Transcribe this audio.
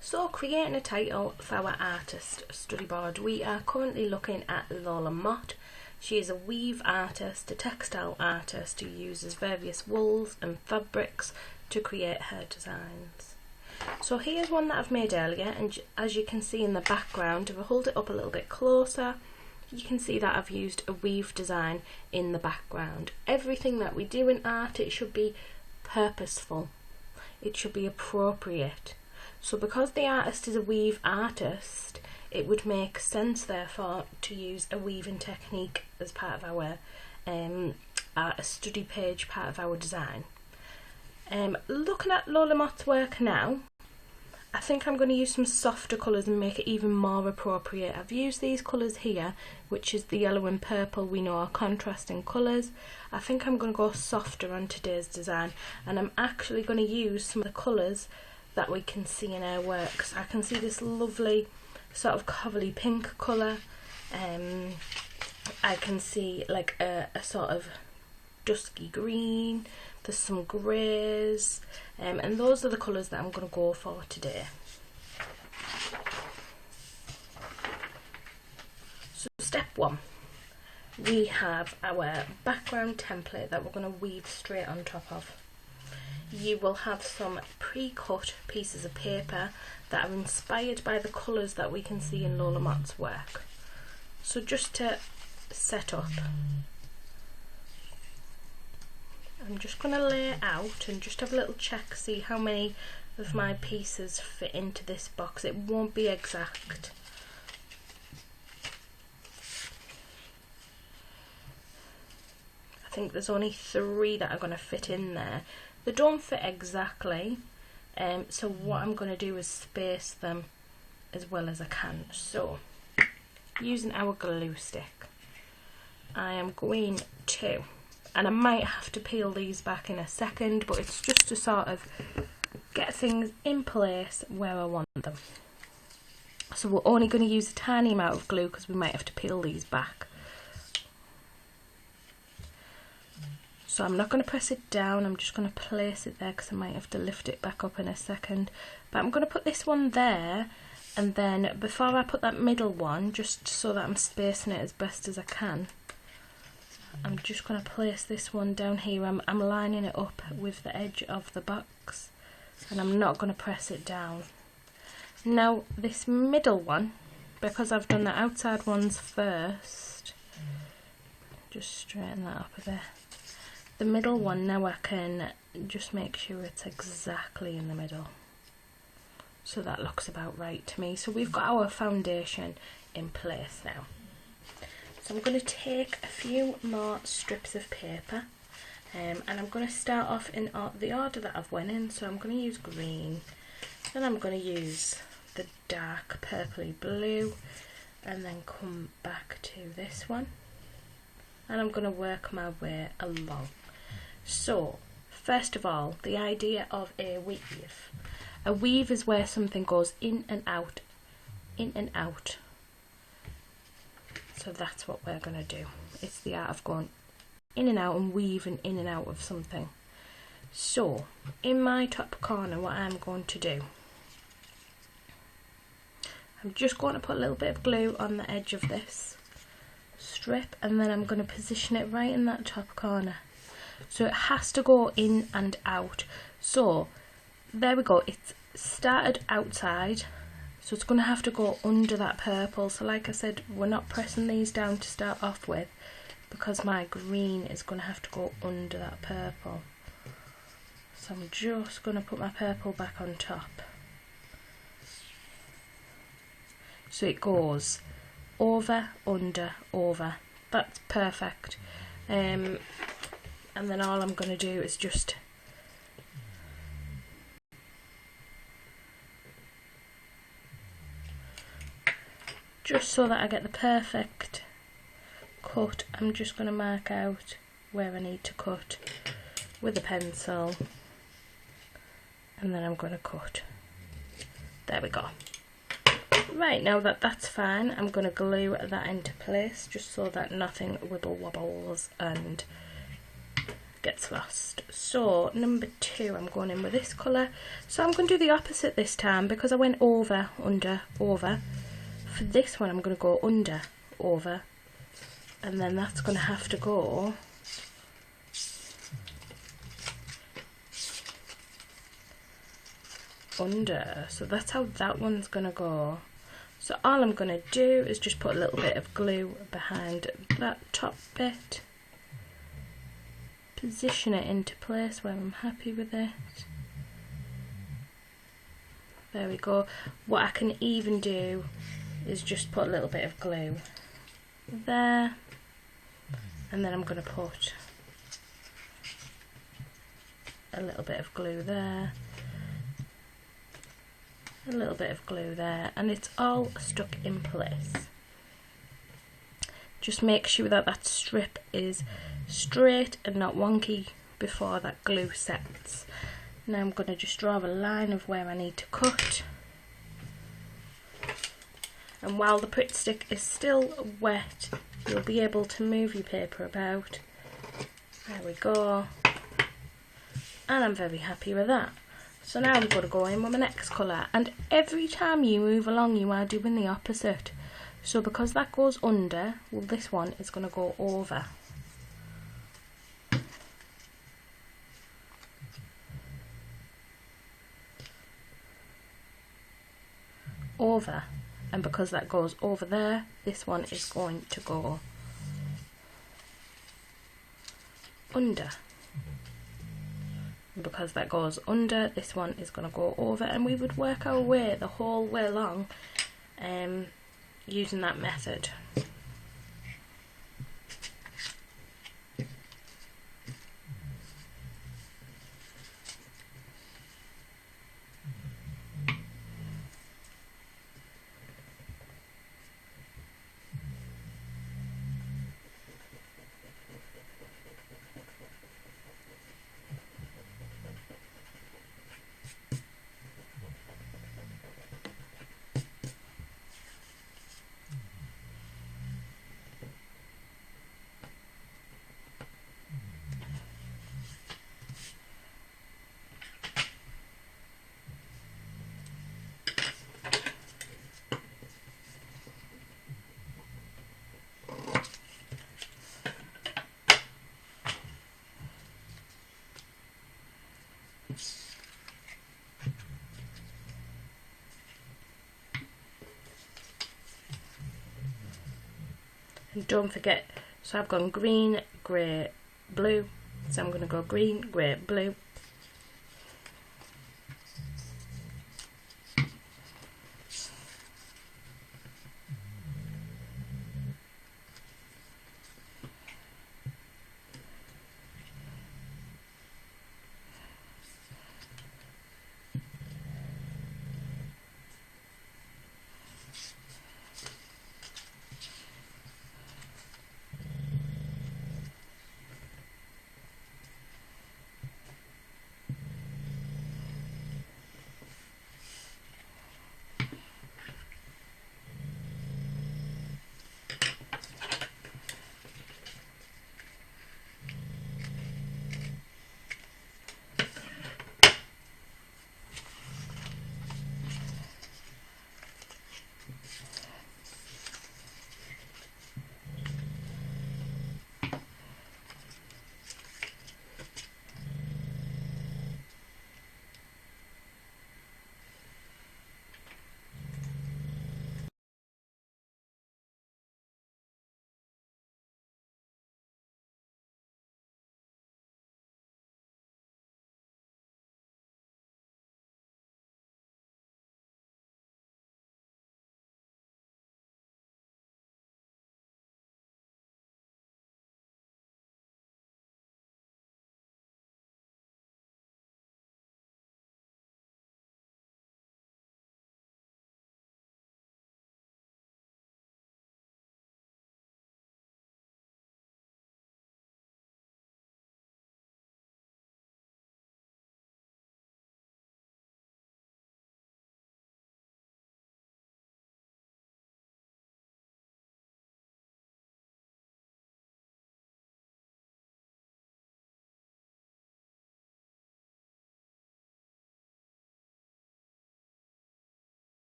So creating a title for our artist study board, we are currently looking at Lola Mott. She is a weave artist, a textile artist who uses various wools and fabrics to create her designs. So here's one that I've made earlier, and as you can see in the background, if I hold it up a little bit closer, you can see that I've used a weave design in the background. Everything that we do in art, it should be purposeful. It should be appropriate. So because the artist is a weave artist, it would make sense therefore to use a weaving technique as part of our a study page, part of our design. Looking at Lola Mott's work now, I think I'm going to use some softer colours and make it even more appropriate. I've used these colours here, which is the yellow and purple we know are contrasting colours. I think I'm going to go softer on today's design, and I'm actually going to use some of the colours that we can see in our works. I can see this lovely sort of coverly pink colour. I can see like a sort of dusky green. There's some greys, and those are the colours that I'm going to go for today. So step one, we have our background template that we're going to weave straight on top of. You will have some pre-cut pieces of paper that are inspired by the colours that we can see in Lola Mott's work. So just to set up, I'm just going to lay out and just have a little check, see how many of my pieces fit into this box. It won't be exact. I think there's only 3 that are going to fit in there. They don't fit exactly, so what I'm going to do is space them as well as I can. So, using our glue stick, I am going to, and I might have to peel these back in a second, but it's just to sort of get things in place where I want them. So we're only going to use a tiny amount of glue because we might have to peel these back. So I'm not going to press it down, I'm just going to place it there because I might have to lift it back up in a second. But I'm going to put this one there, and then before I put that middle one, just so that I'm spacing it as best as I can, I'm just going to place this one down here. I'm lining it up with the edge of the box, and I'm not going to press it down. Now this middle one, because I've done the outside ones first, just straighten that up a bit. The middle one, now I can just make sure it's exactly in the middle. So that looks about right to me. So we've got our foundation in place now. So I'm going to take a few more strips of paper, and I'm going to start off in the order that I've went in. So I'm going to use green, then I'm going to use the dark purpley blue, and then come back to this one, and I'm going to work my way along. So, first of all, the idea of a weave. A weave is where something goes in and out, in and out. So that's what we're going to do. It's the art of going in and out and weaving in and out of something. So, in my top corner, what I'm going to do, I'm just going to put a little bit of glue on the edge of this strip, and then I'm going to position it right in that top corner. So it has to go in and out. So there we go, it's started outside, so it's going to have to go under that purple. So like I said, we're not pressing these down to start off with, because my green is going to have to go under that purple. So I'm just going to put my purple back on top. So it goes over, under, over. That's perfect. And then all I'm going to do is just so that I get the perfect cut, I'm just going to mark out where I need to cut with a pencil, and then I'm going to cut. There we go. Right, now that that's fine, I'm going to glue that into place just so that nothing wibble wobbles and gets lost. So number 2, I'm going in with this colour. So I'm going to do the opposite this time, because I went over, under, over. For this one I'm going to go under, over, and then that's going to have to go under. So that's how that one's going to go. So all I'm going to do is just put a little bit of glue behind that top bit, position it into place where I'm happy with it. There we go. What I can even do is just put a little bit of glue there, and then I'm going to put a little bit of glue there, a little bit of glue there, and it's all stuck in place. Just make sure that that strip is straight and not wonky before that glue sets. Now I'm going to just draw a line of where I need to cut, and while the Pritt stick is still wet, you'll be able to move your paper about. There we go, and I'm very happy with that. So now I'm going to go in with my next colour, and every time you move along you are doing the opposite. So because that goes under, well, this one is going to go over. Over, and because that goes over there, this one is going to go under. And because that goes under, this one is going to go over, and we would work our way the whole way along using that method. And don't forget, so I've gone green, grey, blue, so I'm going to go green, grey, blue,